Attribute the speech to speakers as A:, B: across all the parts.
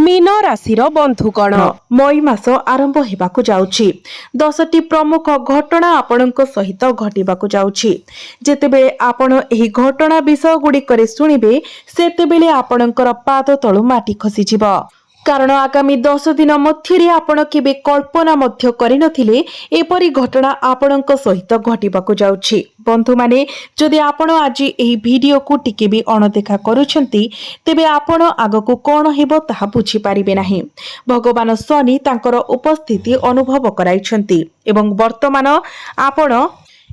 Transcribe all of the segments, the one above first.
A: Mean राशिर बंधुगण मई मास आरंभ हेबाकु जाउछि। 10टी प्रमुख घटना आपणक सहित घटिबाकु जाउछि। जेतेबेले आपण एही घटना विषय गुड़िकरे शुणिबे सेतेबेले आपणकर पाद तळु माटी खसी जिवो। कारण आगामी 10 दिन मध्यरे आपण केबे कल्पना मध्य करिनथिले एपरि घटना आपणक सहित घटिबाकु जाउछि। बंधु माने जदि आपण आज एही वीडियो को टिके भी अणदेखा करूछंती तेबे आपण आगको कोन हेबो ताहा बुझी पारिबे नाही। भगवान शनि तांकर उपस्थिति अनुभव कराइछंती एवं वर्तमान आपण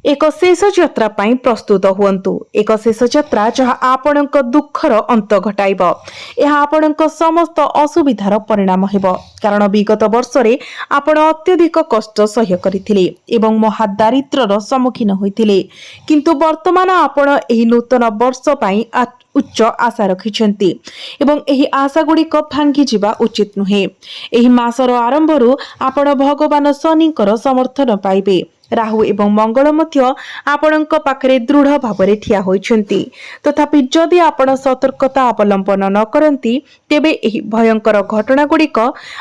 A: एक शेष यात्रा पाई प्रस्तुत हुअन्तु। एक शेष यात्रा जहाँ आपणक दुखर अंत घटाइब। यह आपणक समस्त असुविधार परिणाम हेब। कारण विगत वर्षरे आपण अत्यधिक कष्ट सह्य करिथिले एवं महादारिद्र्यर सम्मुखीन होइथिले, किंतु वर्तमान आपण एही नूतन वर्ष पाई उच्च आशा रखिछंती एवं एही आशा गुड़िक भांगी जिबा उचित नुहे। एही मासर आरंभरू आपण भगवान शनिकर समर्थन पाइबे। राहु एवं मंगल मध्य आपणक पाखरे दृढ़ भावरे ठिया होइछंती। तथापि जदि आपण सतर्कता अवलंबन न करंती तेबे एही भयंकर घटना गुड़िक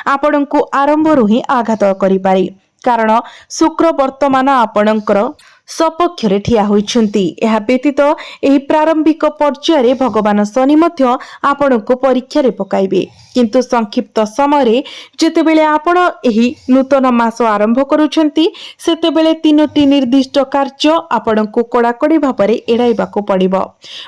A: आपणकु आरंभरू ही आघात करि पारे। कारण शुक्र वर्तमान आपणकर सपक्षरे ठिया होइछंती। एहा व्यतीत एही प्रारंभिक पर्याୟରେ भगवान शनि मध्य आपणको परीक्षा रे पकाइबे। किंतु संक्षिप्त समय जेतेबेले आपण एही नूतन मास आरंभ करूछंती सेतेबेले तीनोटी निर्दिष्ट कार्य आपणको कड़ाकड़ी भावरे एड़ाइबाको पड़िबो।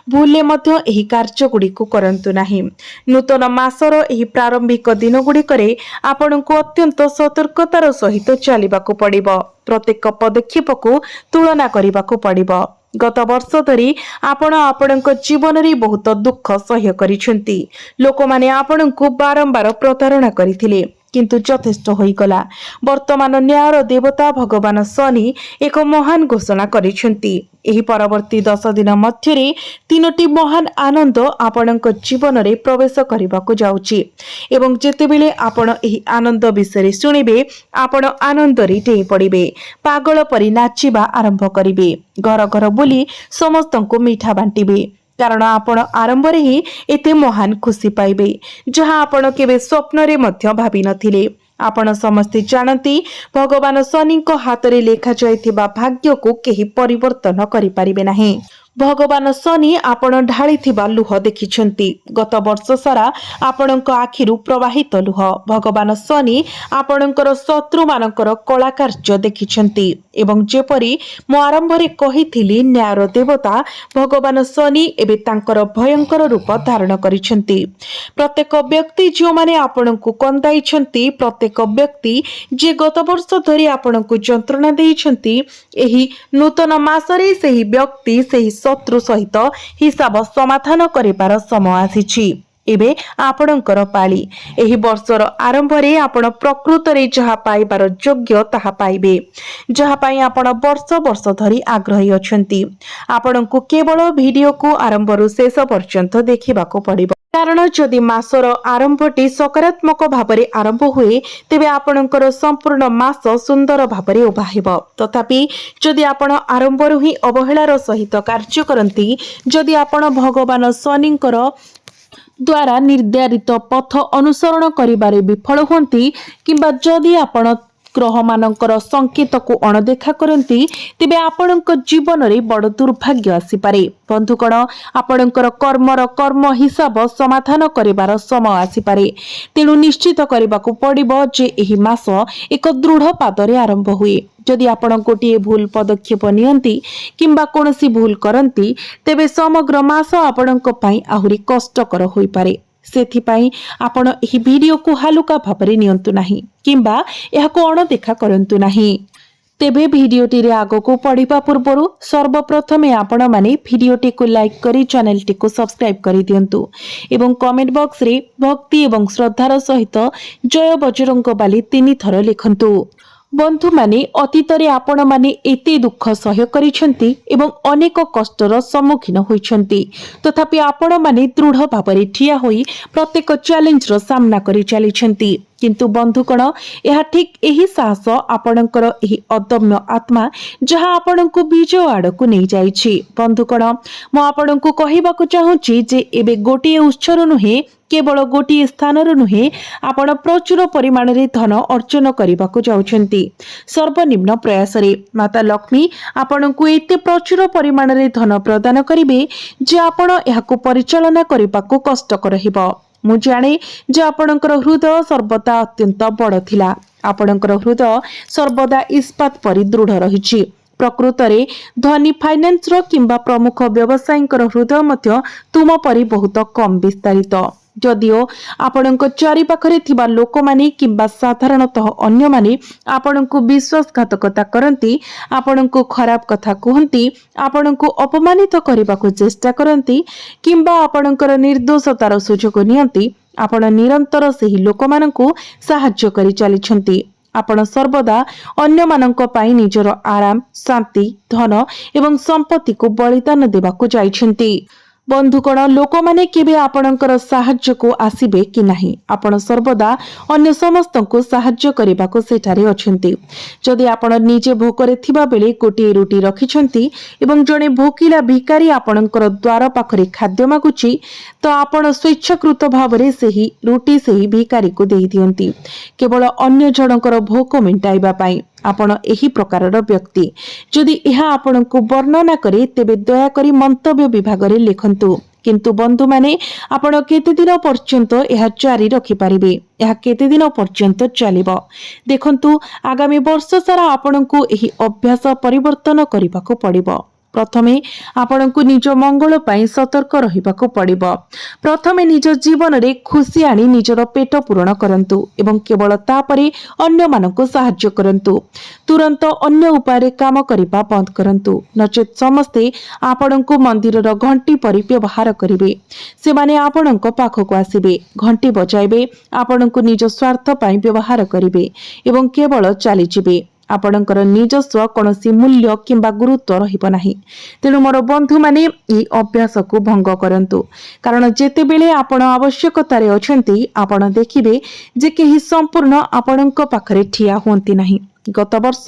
A: भूले मध्य एही कार्य गुड़िको करंतु नाही। नूतन मासर एही प्रारंभिक दिन गुड़िकरे आपणको अत्यंत सतर्कतार सहित चलिबाको पड़िबो। प्रत्येक पदक्षेप को तुलना करिबाको पड़िबो। गत वर्ष धरी आपण आपणक जीवन रे बहुत दुख सह्य करिसेंती। लोक माने आपणकु बारंबार प्रतारणा करिथिले, किंतु यथेष्ट होइगला। वर्तमान न्यायर देवता भगवान शनि एक महान घोषणा करिसेंती। एही परवर्ती 10 दिन मध्यरे तीनोटी महान आनंद आपणक जीवन रे प्रवेश करिबाको जाउछि एवं जेतेबेले आपण एही आनंद विषय शुणिबे आपण आनंद रे टेई पड़िबे। पागल परि नाचिबा आरंभ करिबे। घर घर बुली समस्तंको मीठा बांटिबे। कारण आपण आरंभ रे ही एते महान खुशी पाइबे जहाँ आपण केबे स्वप्न रे मध्य भाबी नथिले। आपण समस्ते जानती भगवान शनि को हाथ रे लेखा जाइथिबा भाग्य को केही परिवर्तन करि पारिबे नाही। भगवान शनि आपण ढाळिथिबा लुह देखिछंती। गत वर्ष सारा आपणक आखिरु प्रवाहित लुह भगवान शनि आपणकर शत्रु मानकर कला कार्य देखिछंती एवं जेपरी मो आरंभ रे कहिथिली न्यायर देवता भगवान शनि एबे तांकर भयंकर रूप धारण करिछंती। प्रत्येक व्यक्ति जो माने आपणकु कंदाइछंती, प्रत्येक व्यक्ति जे गत वर्ष धरी आपणकु जंत्रणा देइछंती, एही नूतन मासरे सेही व्यक्ति सेही शत्रु सहित हिसाब समाधान करिबार समय आसीछि। एबे आपणकर पाली। एही वर्षर आरंभ रे आपण प्रकृत रे जहा पाइबार योग्य ताहा पाइबे, जहा पाई आपण वर्ष वर्ष धरी आग्रही अछंती। आपणकु केवल वीडियो को आरंभ रु शेष पर्यंत देखिबाको पड़िबो। कारण जदि मासर आरंभटी सकारात्मक भावरे आरंभ हुए तेबे आपणकर संपूर्ण मास सुंदर भावरे उभा हेबो। तथापि जदि आपण आरंभरु ही अवहेलार सहित कार्य करंती, जदि आपण भगवान शनिकर द्वारा निर्धारित पथ अनुसरण करिबारे विफल होंती किंबा जदि आपण ग्रह मानकर संकेत को अणदेखा करंती तेबे आपणक जीवन रे बड़ दुर्भाग्य आसी पारे। बंधुगण, आपणकर कर्मर कर्म हिसाब समाधान करिबार समय आसी पारे। तेणु निश्चित करिबाकू पड़िबो जे एही मास एक दृढ़ पादरे आरंभ हुए। जदि आपण गोटिए भूल पदक्षेप नियंती किंबा कोनोसी भूल करंती तेबे समग्र मास आपणक पई आहुरी कष्टकर होई पारे। सेथिपाई आपण एही वीडियो को हालुका भाबरे नियंतु नाही किंबा एहाको अणदेखा करंतु नाही। तेबे वीडियोटी रे आगो को पढ़िबा पूर्वरु सर्वप्रथमे आपण माने वीडियोटी को लाइक करी चैनलटी को सब्सक्राइब करी दियंतु एवं कमेंट बॉक्स रे भक्ति एवं श्रद्धार सहित जय बजरंगबली 3 थर लिखंतु। बंधु माने अतीत रे आपण माने एते दुख सह्य करिसेंती एवं अनेक कष्टर सम्मुखीन होइछंती। तथापि आपण माने दृढ़ भावरे ठिया होई प्रत्येक चैलेंज रो सामना करि चलिछंती। किंतु बंधुगण यह ठीक यही साहस आपणकर यही अदम्य आत्मा जहाँ आपणको विजय आड़क नहीं जाइछि। बंधुगण मु आपणको कहिबाकु चाहूछि जे एबे गोटिए उत्सर नुहे केवल गोटिए स्थान नुहे आपण प्रचुर परिमाण रे धन अर्जन करबाकू जाउछंती। सर्वनिम्न प्रयास रे माता लक्ष्मी आपणको एते प्रचुर परिमाण रे धन प्रदान करिवे जे आपण एहाकू परिचालना करबाकू कष्टकर हेबो। मु जाने जे आपणकर हृदय सर्वदा अत्यंत बड़ थिला। आपणकर हृदय सर्वदा इस्पात परि दृढ़ रहिछि। प्रकृत रे धनी फाइनेंस रो किंबा प्रमुख व्यवसायींकर हृदय मध्य तुम परि बहुत कम विस्तारित। जदिओ आपणक चारि पाखरे थिबा लोक माने किंबा साधारणतः अन्य माने आपणको विश्वासघातकता करंती, आपणको खराब कथा कहंती, आपणको अपमानित करबाकू चेष्टा करंती किंबा आपणकर निर्दोषतार सुजोग नियंती, आपण निरंतर सेही लोकमानंकू सहाय्य करि चलिछंती। आपण सर्वदा अन्य मानंक पाई निजर आराम, शांति, धन एवं संपत्ति को बलिदान देबाकू जाइछंती। बंधुगण लोक माने केबे आपणकर साहाय्य को आसीबे कि नाही, आपण सर्वदा अन्य समस्त को साहाय्य करबाकू सेठारे अछंती। जदि आपण निजे भोकरे थिबा बेले गोटे रुटी रखिछंती एवं जणे भोकिला भिकारी आपणकर द्वार पाखरे खाद्य मागुची तो आपण स्वेच्छाकृत भावरे सेही रुटी सेही भिकारी को देई दियंती केवल अन्य जनकर भोक मेंटाइबा पाई। आपण एही प्रकारर व्यक्ति जदि यह आपण को वर्णना करे तेबे दया करी मंतव्य विभाग रे लिखंतु। किंतु बंधु माने आपण केते दिन पर्यंत यह जारी रखि पारिबे, यह केते दिन पर्यंत चलिबो देखंतु। आगामी वर्ष सारा आपण को एही अभ्यास परिवर्तन करिबाको पड़िबो। प्रथमे आपण को निज मंगल पाई सतर्क रहिबाको पड़िबो। प्रथमे निज जीवन रे खुशी आनी निजर पेट पूरण करंतु एवं केवल तापरे अन्य मानको सहाय्य करंतु। तुरंत अन्य उपाय काम करिबा बंद करंतु, नचेत समस्ते आपण को मंदिरर घंटी परि व्यवहार करिवे। से माने आपण को पाखको आसीबे, घंटी बजाइबे, आपण को निज स्वार्थ पाई व्यवहार करिवे एवं केवल चली जिवे। आपणकर निजस्व कौनसी मूल्य किंबा गुरुत्व रहिबो नाही। तेणु मोर बंधु माने ई अभ्यास को भंग करंतु, कारण जेतेबेले आपण आवश्यकतारे अछंती आपण देखिबे जे केही संपूर्ण आपणक पाखरे ठिया होंती नाही। गत वर्ष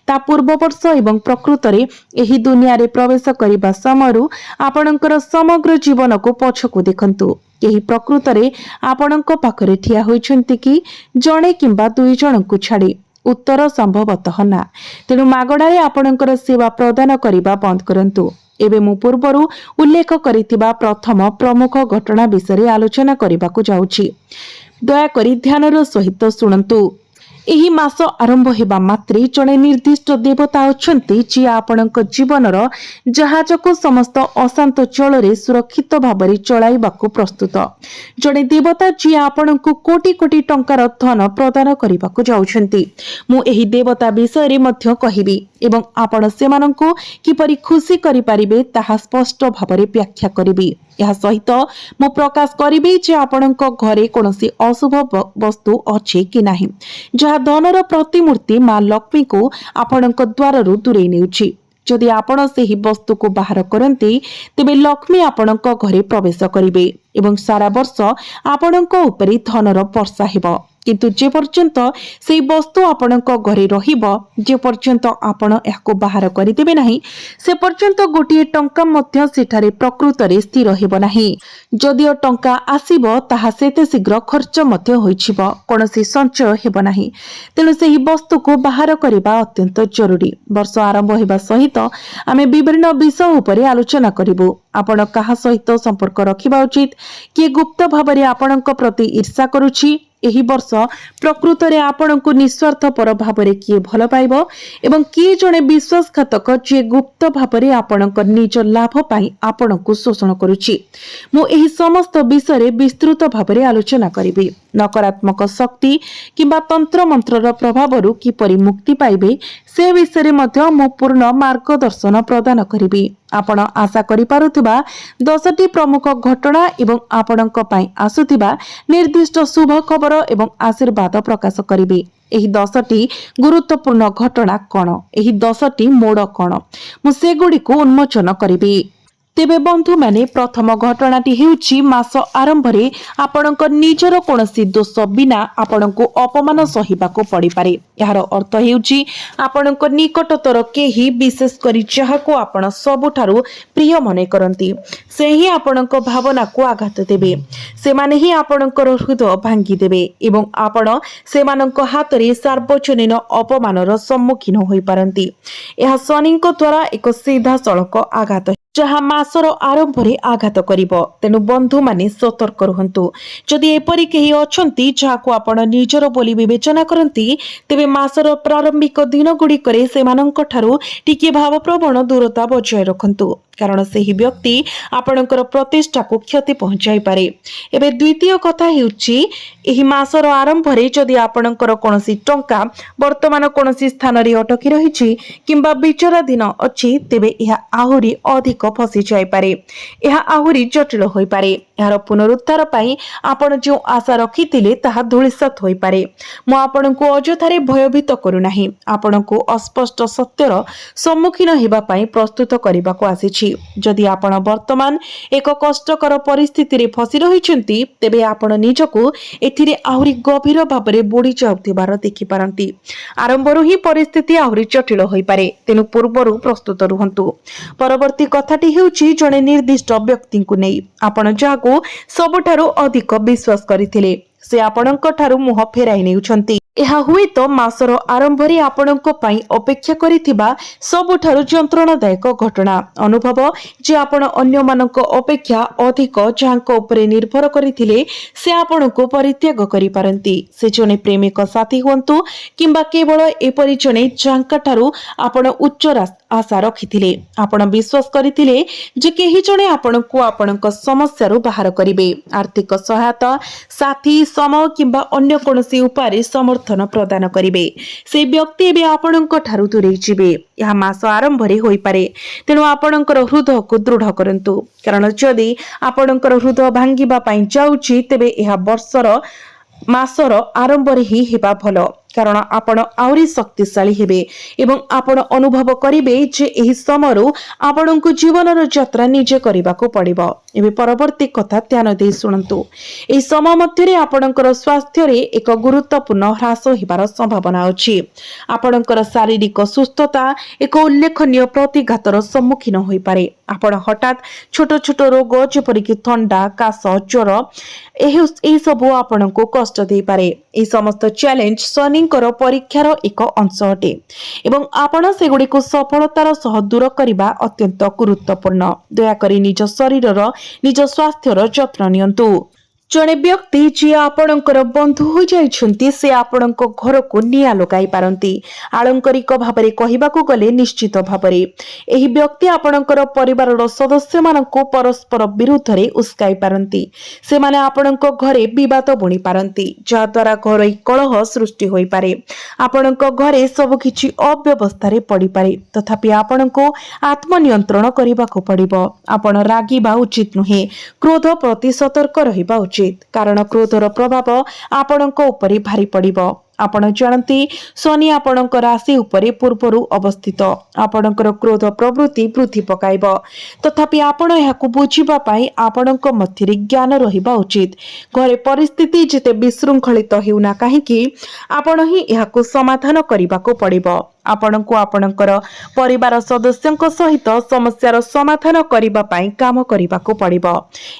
A: ता पूर्व वर्ष एवं प्रकृत रे एही दुनिया रे प्रवेश करिबा समयरु आपणकर समग्र जीवन को पछकु देखंतु। केही प्रकृत रे आपणक पाखरे ठिया होइछंती कि जणे किंबा दुई जनकु छाडी? उत्तर संभवतः ना। तेणु मागणारे आपणकर सेवा प्रदान करिबा बंद करंतु। एबे मु पूर्वरु उल्लेख करितिबा प्रथम प्रमुख घटना विषय आलोचना करिबाकू जाउछि। दया करी ध्यानर सहित सुनंतु। एही मास आरंभ हेबा मात्रे जणे निर्दिष्ट देवता अछंती जे आपणक जीवनर जहाज को समस्त अशांत जलरे सुरक्षित भाବରେ चलाइबाकू प्रस्तुत। जणे देवता जे आपणक कोटी कोटी टंकार धन प्रदान करिबाकू जाउछंती। मु एही देवता विषय रे मध्य कहिबी एवं आपण सेमानंकू किपरि खुशी करि पारिबे ताहा स्पष्ट भाବରେ व्याख्या करिबी। यह सहित मु प्रकाश करिबी जे आपणक घरे कोनोसी अशुभ वस्तु अछि कि नाही जहा धनर प्रतिमूर्ति मां लक्ष्मी को आपणक द्वाररु दूरे नेउछि। जदि आपण सेही वस्तु को बाहर करंती तेबे लक्ष्मी आपणक घरे प्रवेश करिवे एवं सारा वर्ष आपणक उपरे धनर वर्षा हेबो। किंतु जे पर्यंत सेही वस्तु आपणक घरे रहिबो, जे पर्यंत आपण याको बाहर करिदेबे नाही से पर्यंत गोटिए टंका मध्य सेठारे प्रकृत रे स्थिर हेबो नाही। जदिओ टंका आसीबो ताहा सेते शीघ्र खर्च मध्य होइछिबो, कोनोसी संचय हेबो नाही। तेणु सेही वस्तु को बाहर करिबा अत्यंत जरूरी। वर्ष आरंभ हेबा सहित आमे विभिन्न विषय उपरे आलोचना करिबु। आपण काहा सहित संपर्क रखिबा उचित, कि गुप्त भाबरे आपणक प्रति ईर्षा करूछि। एही वर्ष प्रकृत रे आपण को निस्वार्थ पर भावरे किए भल पाइबो एवं किए जणे विश्वासघातक जे गुप्त भावरे आपणक निज लाभ पाई आपण को शोषण करूछि। मु एही समस्त विषय रे विस्तृत भावरे आलोचना करिबी। नकारात्मक शक्ति किंबा तंत्र मंत्रर प्रभावरु किपरि मुक्ति पाइबे से विषय रे मध्य मु पूर्ण मार्गदर्शन प्रदान करिबी। आपण आशा करि पारुथिबा 10टी प्रमुख घटना एवं आपणक पाई आसुथिबा निर्दिष्ट शुभ खबर एवं आशीर्वाद प्रकाश करिबे। एही 10टी गुरुत्वपूर्ण घटना कौन, एही 10टी मोड़ कौन, मु से गुडी को उन्मोचन करिबी। तेबे बंधु माने प्रथम घटनाटी हेउची मास आरंभरे आपणक निजर कोनोसी दोष बिना आपणको अपमान सहिबाको पड़ी पारे। यार अर्थ हेउची आपणक निकटतर केही विशेष करी जहाको आपण सबुठारु प्रिय मने करंती से ही आपणक भावना को आघात देबे, से माने ही आपणकर हृदय भांगी देबे एवं आपण सेमानक हातरे सार्वजनीन अपमानर सम्मुखीन होई पारंती। यह शनिको द्वारा एक सीधा सड़क आघात जहाँ मासर आरंभरे आघात करिबो। तेनु बंधु माने सतर्क रुहंतु। जदि एपरि केही अछंती जाहाको आपण निजर बोली विवेचना करंती तेबे मासर प्रारंभिक दिन गुड़िकरे सेमानंक ठारु टिके भावप्रवण दूरता बजाय रखंतु, कारण सेही व्यक्ति आपणकर प्रतिष्ठा को क्षति पहुंचाई पारे। एबे द्वितीय कथा हेउची एही मासर आरंभरे जदि आपणकर कोनोसी टंका वर्तमान कोनोसी स्थान रे अटकी रहिछि किंबा विचाराधीन अछि तेबे एहा आहुरी अधिक फसी जाय पारे, एहा आहुरी जटिल होई पारे। यार पुनरुद्धार पाई आपण जो आशा रखिथिले ताहा धूलिसात होई पारे। मो आपणको अजथारे भयभीत करू नाही, आपणको अस्पष्ट सत्यर सम्मुखीन हेबा पाई प्रस्तुत करबाको आसीछि। जदि आपण वर्तमान एक कष्टकर परिस्थिति रे फसी रहिछंती तेबे आपण निजको एथिरे आहुरी गभीर भाबरे बुडी जाउथिबार देखि पारंती। आरंभରୁ ही परिस्थिति आहुरी जटिल होई पारे, तेनु पूर्वरु प्रस्तुत रुहंतु। परवर्ती कथाटी हेउची जणे निर्दिष्ट व्यक्तिଙ୍କୁ नेई आपण जाको सबुठारु अधिक विश्वास करिथिले से आपणक ठारु मुह फेराई नेउछंती। यह हुए तो मासर आरंभरे आपणक पई अपेक्षा करिथिबा सबुठारु यंत्रणादायक घटना अनुभव जे आपण अन्य मानक अपेक्षा अधिक जांको उपरे निर्भर करिथिले से आपणको परित्याग करि पारंती। से जने प्रेमिक साथी हुंतु किंबा केवल एपरि जने जांका ठारु आपण उच्च आशा रखिथिले, आपण विश्वास करिथिले जे केही जने आपणको आपणक समस्यारु बाहर करिवे। आर्थिक सहायता, साथी, समय किंबा अन्य कोनोसी उपाय समर्थन प्रदान करिवे। से व्यक्ति एबे आपणक ठारु दूरेई जिवे। यह मास आरंभरे होई पारे, तेनु आपणकर हृदय को दृढ़ करंतु, कारण जदि आपणकर हृदय भांगिबा पई जाउची तेबे यह वर्षर मासर आरंभरे ही हेबा भलो, कारण आपण आउरी शक्तिशाली हेबे एवं आपण अनुभव करिवे जे एही समयरु आपणको जीवनर यात्रा निजे करिबाको पड़िबो। एबे परवर्ती कथा ध्यान देई सुनंतु। एही समय मध्यरे आपणकर स्वास्थ्य रे एक गुरुत्वपूर्ण ह्रास हेबार संभावना अछि। आपणकर शारीरिक सुस्थता एक उल्लेखनीय प्रतिघातर सम्मुखीन होई पारे। आपण हठात छोट छोट रोग जेपरि कि थंडा, काश, ज्वर एही सबु आपणको कष्ट देई पारे। एही समस्त चैलेंज शनिकर परीक्षार एक अंश अटे एवं आपण सेगुडी को सफलतार सह दूर करिबा अत्यंत गुरुत्वपूर्ण। दयाकरी निज शरीरर निज स्वास्थ्यर जत्न नियंतु। जणे व्यक्ति जी आपणकर बंधु हो जाइछंती से आपणको घर को निया लगाई पारंती। आलंकारिक भाबरे कहिबाकू गले निश्चित भाबरे एही व्यक्ति आपणकर परिवारर सदस्य मानको परस्पर विरुद्ध रे उस्काई पारंती। से माने आपणको घरे विवाद बुणी पारंती, जा द्वारा घरै कलह सृष्टि होई पारे। आपणको घरे सब किछि अव्यवस्था रे पड़ी पारे, तथापि आपणको आत्मनियंत्रण करिबाकू पड़िबो। आपण रागिबा उचित नुहे, क्रोध प्रति सतर्क रहिबा उचित, कारण क्रोधर प्रभाव आपणको उपरे भारी पड़िबो। आपण जानती शनि आपणक राशि उपरे पूर्वरु अवस्थित, आपणकर क्रोध प्रवृत्ति वृद्धि पकाइब। तथापि आपण एहाकु बुझिबा पई आपणक मध्यरे ज्ञान रहिबा उचित। घरे परिस्थिति जेते विशृंखलित हेउना काहेकि आपण ही एहाकु समाधान करिबाको पड़िबो। आपणको आपणकर परिवार सदस्यंक सहित समस्यार समाधान करिबा पई काम करिबाको पड़िबो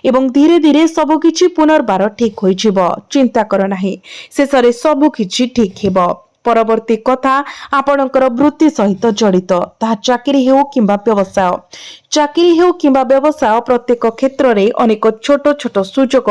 A: एवं धीरे धीरे सब किछि पुनर्बार ठीक होई जिवो। चिंता कर नाही, शेषरे सब किछि ठीक हेबो। परवर्ती कथा आपणकर वृत्ति सहित जड़ित, ताहा चाकरी हेउ किंबा व्यवसाय। चाकरी हेउ किंबा व्यवसाय प्रत्येक क्षेत्र रे अनेक छोट छोट सुजोग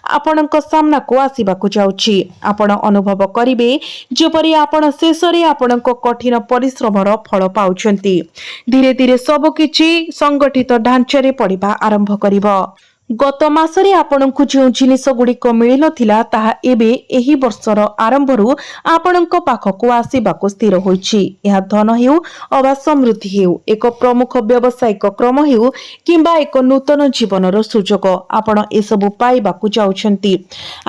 A: आपणक सामना को आसीबाकू जाउछि। आपण अनुभव करिवे जेपरि आपण शेषरे आपणक कठिन परिश्रमर फल पाउछंती। धीरे धीरे सब किछि संगठित ढांचा रे पड़िबा आरंभ करिवो। गत मासरे आपणଙ୍କୁ ଯେଉଁ ଜିନିଷ ଗୁଡ଼ିକ ମିଳିନଥିଲା ତାହା ଏବେ ଏହି ବର୍ଷର ଆରମ୍ଭରୁ ଆପଣଙ୍କ ପାଖକୁ ଆସିବାକୁ ସ୍ଥିର ହୋଇଛି। ଏହା ଧନ ହେଉ ଅବା ସମୃଦ୍ଧି ହେଉ, ଏକ ପ୍ରମୁଖ ବ୍ୟବସାୟିକ କ୍ରମ ହେଉ କିମ୍ବା ଏକ ନୂତନ ଜୀବନର ସୁଯୋଗ, ଆପଣ ଏସବୁ ପାଇବାକୁ ଯାଉଛନ୍ତି।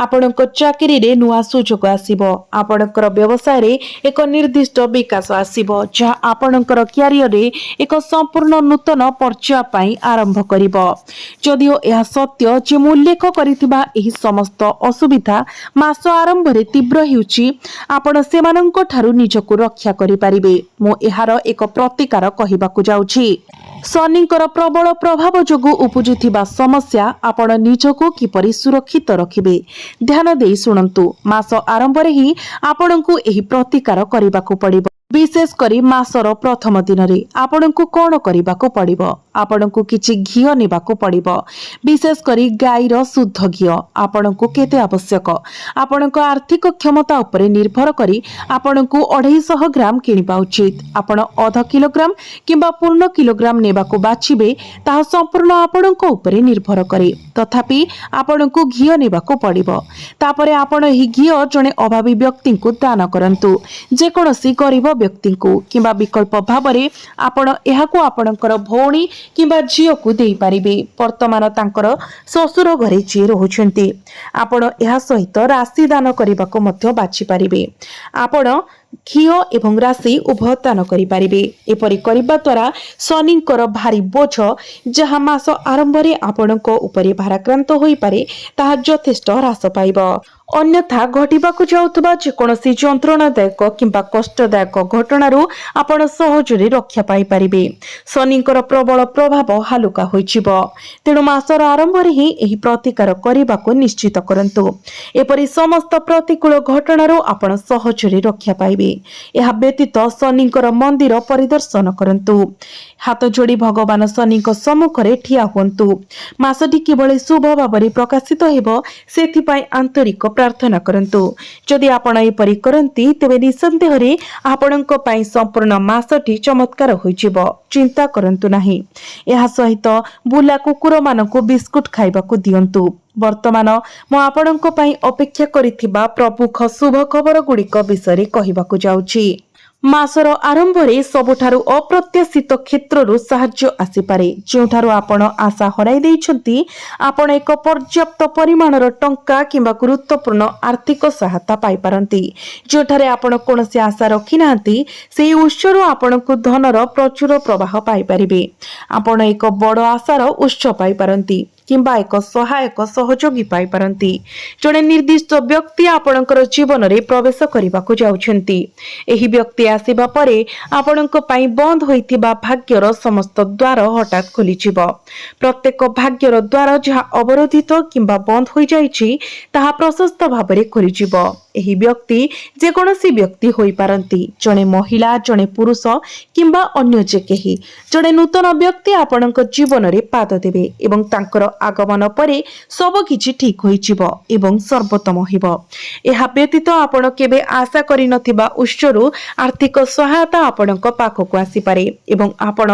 A: ଆପଣଙ୍କ ଚାକିରିରେ ନୂଆ ସୁଯୋଗ ଆସିବ। ଆପଣଙ୍କର ବ୍ୟବସାୟରେ ଏକ ନିର୍ଦ୍ଦିଷ୍ଟ ବିକାଶ ଆସିବ, ଯାହା ଆପଣଙ୍କର କ୍ୟାରିୟରରେ ଏକ ସମ୍ପୂର୍ଣ୍ଣ ନୂତନ ପର୍ଯ୍ୟାୟ ପାଇଁ ଆରମ୍ଭ କରିବ। ଯଦିଓ ଏହା ସତ୍ୟ ଯେ ମୁଁ ଉଲ୍ଲେଖ କରିଥିବା ଏହି ସମସ୍ତ ଅସୁବିଧା ମାସ ଆରମ୍ଭରେ ତୀବ୍ର ହେଉଛି, ଆପଣ ସେମାନଙ୍କ ଠାରୁ ନିଜକୁ ରକ୍ଷା କରିପାରିବେ। ମୁଁ ଏହାର ଏକ ପ୍ରତିକାର କହିବାକୁ ଯାଉଛି। ଶନିଙ୍କର ପ୍ରବଳ ପ୍ରଭାବ ଯୋଗୁଁ ଉପୁଜୁଥିବା ସମସ୍ୟା, ଆପଣ ନିଜକୁ କିପରି ସୁରକ୍ଷିତ ରଖିବେ, ଧ୍ୟାନ ଦେଇ ଶୁଣନ୍ତୁ। ମାସ ଆରମ୍ଭରେ ହିଁ ଆପଣଙ୍କୁ ଏହି ପ୍ରତିକାର କରିବାକୁ ପଡ଼ିବ। ବିଶେଷ କରି ମାସର ପ୍ରଥମ ଦିନରେ ଆପଣଙ୍କୁ କ'ଣ କରିବାକୁ ପଡ଼ିବ? ଆପଣଙ୍କୁ କିଛି ଘିଅ ନେବାକୁ ପଡ଼ିବ, ବିଶେଷ କରି ଗାଈର ଶୁଦ୍ଧ ଘିଅ। ଆପଣଙ୍କୁ କେତେ ଆବଶ୍ୟକ? ଆପଣଙ୍କ ଆର୍ଥିକ କ୍ଷମତା ଉପରେ ନିର୍ଭର କରି ଆପଣଙ୍କୁ 250 ଗ୍ରାମ କିଣିବା ଉଚିତ। ଆପଣ ଅଧ କିଲୋଗ୍ରାମ କିମ୍ବା ପୂର୍ଣ୍ଣ କିଲୋଗ୍ରାମ ନେବାକୁ ବାଛିବେ, ତାହା ସମ୍ପୂର୍ଣ୍ଣ ଆପଣଙ୍କ ଉପରେ ନିର୍ଭର କରେ। ତଥାପି ଆପଣଙ୍କୁ ଘିଅ ନେବାକୁ ପଡ଼ିବ। ତାପରେ ଆପଣ ଏହି ଘିଅ ଜଣେ ଅଭାବୀ ବ୍ୟକ୍ତିଙ୍କୁ ଦାନ କରନ୍ତୁ, ଯେକୌଣସି ଗରିବ ବ୍ୟକ୍ତିଙ୍କୁ, କିମ୍ବା ବିକଳ୍ପ ଭାବରେ ଆପଣ ଏହାକୁ ଆପଣଙ୍କର ଭଉଣୀ କିମ୍ବା ଝିଅକୁ ଦେଇପାରିବେ, ବର୍ତ୍ତମାନ ତାଙ୍କର ଶ୍ୱଶୁର ଘରେ ଯିଏ ରହୁଛନ୍ତି। ଆପଣ ଏହା ସହିତ ରାଶି ଦାନ କରିବାକୁ ମଧ୍ୟ ବାଛିପାରିବେ। ଆପଣ ଘିଅ ଏବଂ ରାଶି ଉଭୟ ଦାନ କରିପାରିବେ। ଏପରି କରିବା ଦ୍ୱାରା ଶନିଙ୍କର ଭାରି ବୋଝ, ଯାହା ମାସ ଆରମ୍ଭରେ ଆପଣଙ୍କ ଉପରେ ଭାରାକ୍ରାନ୍ତ ହୋଇପାରେ, ତାହା ଯଥେଷ୍ଟ ହ୍ରାସ ପାଇବ। ଅନ୍ୟଥା ଘଟିବାକୁ ଯାଉଥିବା ଯେକୌଣସି ଯନ୍ତ୍ରଣାଦାୟକ କିମ୍ବା କଷ୍ଟଦାୟକ ଘଟଣାରୁ ଆପଣ ସହଜରେ ରକ୍ଷା ପାଇପାରିବେ। ଶନିଙ୍କର ପ୍ରବଳ ପ୍ରଭାବ ହାଲୁକା ହୋଇଯିବ। ତେଣୁ ମାସର ଆରମ୍ଭରେ ହିଁ ଏହି ପ୍ରତିକାର କରିବାକୁ ନିଶ୍ଚିତ କରନ୍ତୁ। ଏପରି ସମସ୍ତ ପ୍ରତିକୂଳ ଘଟଣାରୁ ଆପଣ ସହଜରେ ରକ୍ଷା ପାଇବେ। ଏହା ବ୍ୟତୀତ ଶନିଙ୍କର ମନ୍ଦିର ପରିଦର୍ଶନ କରନ୍ତୁ। ହାତ ଯୋଡ଼ି ଭଗବାନ ଶନିଙ୍କ ସମ୍ମୁଖରେ ଠିଆ ହୁଅନ୍ତୁ। ମାସଟି କିଭଳି ଶୁଭ ଭାବରେ ପ୍ରକାଶିତ ହେବ, ସେଥିପାଇଁ ଆନ୍ତରିକ ପ୍ରାର୍ଥନା କରନ୍ତୁ। ଯଦି ଆପଣ ଏପରି କରନ୍ତି, ତେବେ ନିଃସନ୍ଦେହରେ ଆପଣଙ୍କ ପାଇଁ ସମ୍ପୂର୍ଣ୍ଣ ମାସଟି ଚମତ୍କାର ହୋଇଯିବ। ଚିନ୍ତା କରନ୍ତୁ ନାହିଁ। ଏହା ସହିତ ବୁଲା କୁକୁରମାନଙ୍କୁ ବିସ୍କୁଟ ଖାଇବାକୁ ଦିଅନ୍ତୁ। ବର୍ତ୍ତମାନ ମୁଁ ଆପଣଙ୍କ ପାଇଁ ଅପେକ୍ଷା କରିଥିବା ପ୍ରମୁଖ ଶୁଭ ଖବର ଗୁଡ଼ିକ ବିଷୟରେ କହିବାକୁ ଯାଉଛି। ମାସର ଆରମ୍ଭରେ ସବୁଠାରୁ ଅପ୍ରତ୍ୟାଶିତ କ୍ଷେତ୍ରରୁ ସାହାଯ୍ୟ ଆସିପାରେ। ଯେଉଁଠାରୁ ଆପଣ ଆଶା ହରାଇ ଦେଇଛନ୍ତି, ଆପଣ ଏକ ପର୍ଯ୍ୟାପ୍ତ ପରିମାଣର ଟଙ୍କା କିମ୍ବା ଗୁରୁତ୍ୱପୂର୍ଣ୍ଣ ଆର୍ଥିକ ସହାୟତା ପାଇପାରନ୍ତି। ଯେଉଁଠାରେ ଆପଣ କୌଣସି ଆଶା ରଖିନାହାନ୍ତି, ସେହି ଉତ୍ସରୁ ଆପଣଙ୍କୁ ଧନର ପ୍ରଚୁର ପ୍ରବାହ ପାଇପାରିବେ। ଆପଣ ଏକ ବଡ଼ ଆଶାର ଉତ୍ସ ପାଇପାରନ୍ତି କିମ୍ବା ଏକ ସହାୟକ ସହଯୋଗୀ ପାଇପାରନ୍ତି। ଜଣେ ନିର୍ଦ୍ଦିଷ୍ଟ ବ୍ୟକ୍ତି ଆପଣଙ୍କର ଜୀବନରେ ପ୍ରବେଶ କରିବାକୁ ଯାଉଛନ୍ତି। ଏହି ବ୍ୟକ୍ତି ଆସିବା ପରେ ଆପଣଙ୍କ ପାଇଁ ବନ୍ଦ ହୋଇଥିବା ଭାଗ୍ୟର ସମସ୍ତ ଦ୍ୱାର ହଠାତ୍ ଖୋଲିଯିବ। ପ୍ରତ୍ୟେକ ଭାଗ୍ୟର ଦ୍ୱାର ଯାହା ଅବରୋଧିତ କିମ୍ବା ବନ୍ଦ ହୋଇଯାଇଛି, ତାହା ପ୍ରଶସ୍ତ ଭାବରେ ଖୋଲିଯିବ। ଏହି ବ୍ୟକ୍ତି ଯେକୌଣସି ବ୍ୟକ୍ତି ହୋଇପାରନ୍ତି, ଜଣେ ମହିଳା, ଜଣେ ପୁରୁଷ କିମ୍ବା ଅନ୍ୟ ଯେ କେହି। ଜଣେ ନୂତନ ବ୍ୟକ୍ତି ଆପଣଙ୍କ ଜୀବନରେ ପାଦ ଦେବେ ଏବଂ ତାଙ୍କର ଆଗମନ ପରେ ସବୁକିଛି ଠିକ ହୋଇଯିବ ଏବଂ ସର୍ବୋତ୍ତମ ହେବ। ଏହା ବ୍ୟତୀତ ଆପଣ କେବେ ଆଶା କରିନଥିବା ଉତ୍ସରୁ ଆର୍ଥିକ ସହାୟତା ଆପଣଙ୍କ ପାଖକୁ ଆସିପାରେ ଏବଂ ଆପଣ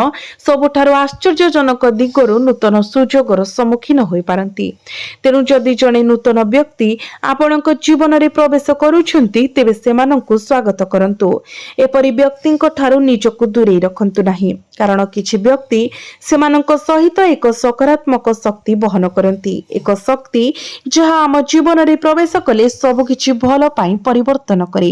A: ସବୁଠାରୁ ଆଶ୍ଚର୍ଯ୍ୟଜନକ ଦିଗରୁ ନୂତନ ସୁଯୋଗର ସମ୍ମୁଖୀନ ହୋଇପାରନ୍ତି। ତେଣୁ ଯଦି ଜଣେ ନୂତନ ବ୍ୟକ୍ତି ଆପଣଙ୍କ ଜୀବନରେ ପ୍ରବେଶ କରୁଛନ୍ତି, ତେବେ ସେମାନଙ୍କୁ ସ୍ୱାଗତ କରନ୍ତୁ। ଏପରି ବ୍ୟକ୍ତିଙ୍କ ଠାରୁ ନିଜକୁ ଦୂରେଇ ରଖନ୍ତୁ ନାହିଁ, କାରଣ କିଛି ବ୍ୟକ୍ତି ସେମାନଙ୍କ ସହିତ ଏକ ସକାରାତ୍ମକ ଶକ୍ତି ବହନ କରନ୍ତି, ଏକ ଶକ୍ତି ଯାହା ଆମ ଜୀବନରେ ପ୍ରବେଶ କଲେ ସବୁକିଛି ଭଲ ପାଇଁ ପରିବର୍ତ୍ତନ କରେ।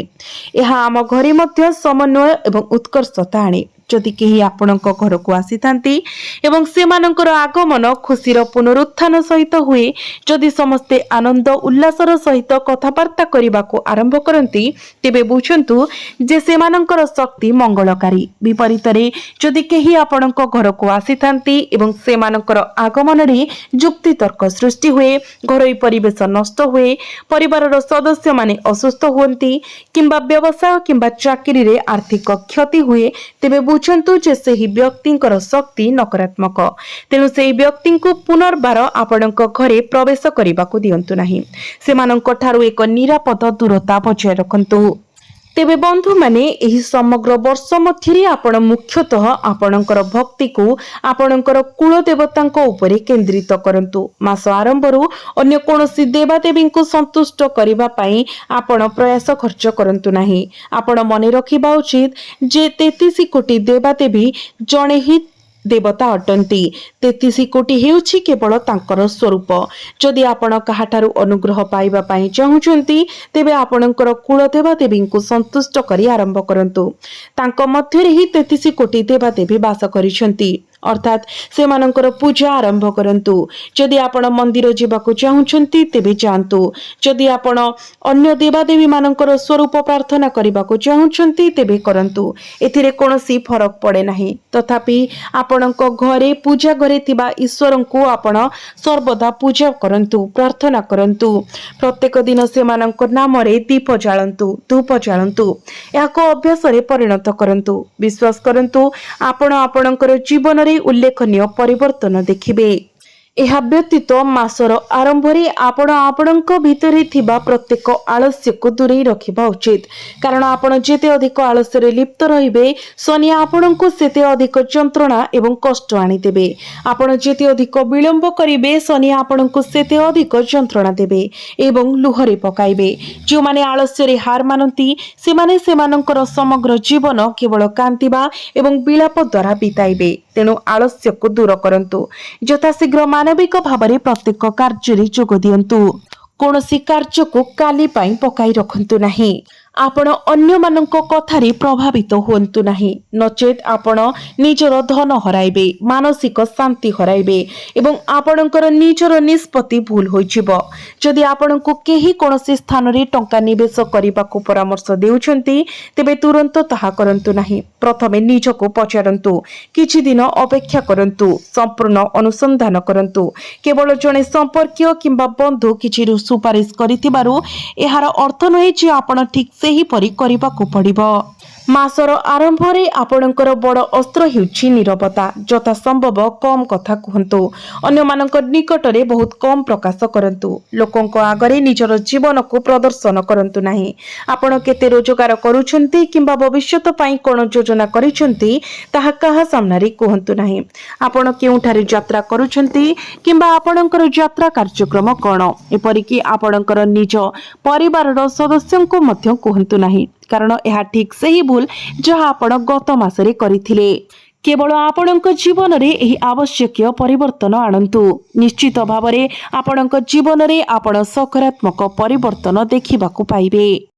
A: ଏହା ଆମ ଘରେ ମଧ୍ୟ ସମନ୍ୱୟ ଏବଂ ଉତ୍କର୍ଷତା ଆଣେ। ଯଦି କେହି ଆପଣଙ୍କ ଘରକୁ ଆସିଥାନ୍ତି ଏବଂ ସେମାନଙ୍କର ଆଗମନ ଖୁସିର ପୁନରୁତ୍ଥାନ ସହିତ ହୁଏ, ଯଦି ସମସ୍ତେ ଆନନ୍ଦ ଉଲ୍ଲାସର ସହିତ କଥାବାର୍ତ୍ତା କରିବାକୁ ଆରମ୍ଭ କରନ୍ତି, ତେବେ ବୁଝନ୍ତୁ ଯେ ସେମାନଙ୍କର ଶକ୍ତି ମଙ୍ଗଳକାରୀ। ବିପରୀତରେ ଯଦି କେହି ଆପଣଙ୍କ ଘରକୁ ଆସିଥାନ୍ତି ଏବଂ ସେମାନଙ୍କର ଆଗମନରେ ଯୁକ୍ତିତର୍କ ସୃଷ୍ଟି ହୁଏ, ଘରୋଇ ପରିବେଶ ନଷ୍ଟ ହୁଏ, ପରିବାରର ସଦସ୍ୟମାନେ ଅସୁସ୍ଥ ହୁଅନ୍ତି କିମ୍ବା ବ୍ୟବସାୟ କିମ୍ବା ଚାକିରିରେ ଆର୍ଥିକ କ୍ଷତି ହୁଏ, ତେବେ ବୁଝନ୍ତୁ ଯେ ସେହି ବ୍ୟକ୍ତିଙ୍କର ଶକ୍ତି ନକାରାତ୍ମକ। ତେଣୁ ସେହି ବ୍ୟକ୍ତିଙ୍କୁ ପୁନର୍ବାର ଆପଣଙ୍କ ଘରେ ପ୍ରବେଶ କରିବାକୁ ଦିଅନ୍ତୁ ନାହିଁ। ସେମାନଙ୍କ ଠାରୁ ଏକ ନିରାପଦ ଦୂରତା ବଜାୟ ରଖନ୍ତୁ। तेबे बंधु माने एही समग्र वर्ष मध्यरे आपण मुख्यतः आपणकर भक्ति को आपणकर कुल देवतांक उपरे केंद्रित करंतु। मास आरंभरू अन्य कोनोसी देवादेवी को संतुष्ट करिबा पई आपण प्रयास खर्च करंतु नाही। आपण मने रखिबा उचित जे 33 कोटी देवादेवी जणे ही देवता अटंती। 33 कोटी हेउछि केवल तांकर स्वरूप। जदि आपण काहाठारु अनुग्रह पाइबा पई चाहुचंती तेबे आपणकर कुल देवादेवी को संतुष्ट करी आरंभ करंतु। तांक मध्यरे ही 33 कोटी देवादेवी वास करिसंती, अर्थात सेमानंकर पूजा आरंभ करंतु। जदि आपण मंदिर जीवाकु चाहुचंती तेबे जांतु। जदि आपण अन्य देवादेवी मानंकर स्वरूप प्रार्थना करिबाकु चाहुचंती तेबे करंतु। एथिरे कोनोसी फरक पड़े नाही। तथापि आपणक घरे पूजा घरे थिबा ईश्वरंकु आपण सर्वदा पूजा करंतु, प्रार्थना करंतु। प्रत्येक दिन सेमानंकर नाम रे दीप जाळंतु, धूप जाळंतु। याको अभ्यास रे परिणत करंतु। विश्वास करंतु आपण आपणकर जीवन रे उल्लेखनीय परिवर्तन देखिबे। एहा व्यतीत मासर आरंभरे आपण आपणक भितरे थिबा प्रत्येक आलस्य को दूरे रखिबा उचित, कारण आपण जेते अधिक आलस्य रे लिप्त रहिबे शनि आपणको सेते अधिक जंत्रणा एवं कष्ट आनी देबे। आपण जेते अधिक विलंब करिबे शनि आपणको सेते अधिक जंत्रणा देबे एवं लुहरे पकाइबे। जो माने आलस्य रे हार मानंती सेमाने सेमानंकर समग्र जीवन केवल कांतिबा एवं विलाप द्वारा बिताइबे। तेणु आलस्य को दूर करंतु। यथाशीघ्र मानविक भावरे प्रत्येक कार्य जोग दियंतु। कोनोसी कार्य को काली पाई पकाई रखंतु नाही। आपण अन्य मानक कथारे प्रभावित होंतु नाही, नचेत आपण निजर धन हराइबे, मानसिक शांति हराइबे एवं आपणकर निजर निष्पत्ति भूल होइजिबो। जदि आपणको केही कोनोसी स्थान रे टंका निवेश करिबाकू परामर्श देउछंती तेबे तुरंत ताहा करंतु नाही। प्रथमे निजको पचारंतु, किछि दिन अपेक्षा करंतु, संपूर्ण अनुसंधान करंतु। केवल जणे संपर्कीय किंबा बंधु किछि सुपारिश करितिबारु एहार अर्थ नहे जे आपण ठीक सेही परि करिबाकू पड़िबो। मासर आरंभरे आपणकर बड़ अस्त्र हेउछि नीरवता। जथा संभव कम कथा कहंतु, अन्य मानक निकटरे बहुत कम प्रकाश करंतु। लोकंक आगरे निजर जीवन को प्रदर्शन करंतु नाही। आपण केते रोजगार करूछंती किंबा भविष्यत पई कोन योजना करिछंती ताहा काहा सामना रे कहंतु नाही। आपण केउठारे यात्रा करूछंती किंबा आपणकर यात्रा कार्यक्रम कोन, एपरि कि आपणकर निज परिवारर सदस्यंको मध्य कहंतु नाही, कारण यह ठीक से ही भूल जहाँ आपण गत मासरे करिथिले। केवल आपणक जीवन रे एही आवश्यक परिवर्तन आणंतु। निश्चित भावरे आपणक जीवन रे आपण सकारात्मक परिवर्तन देखिबाकू पाइबे।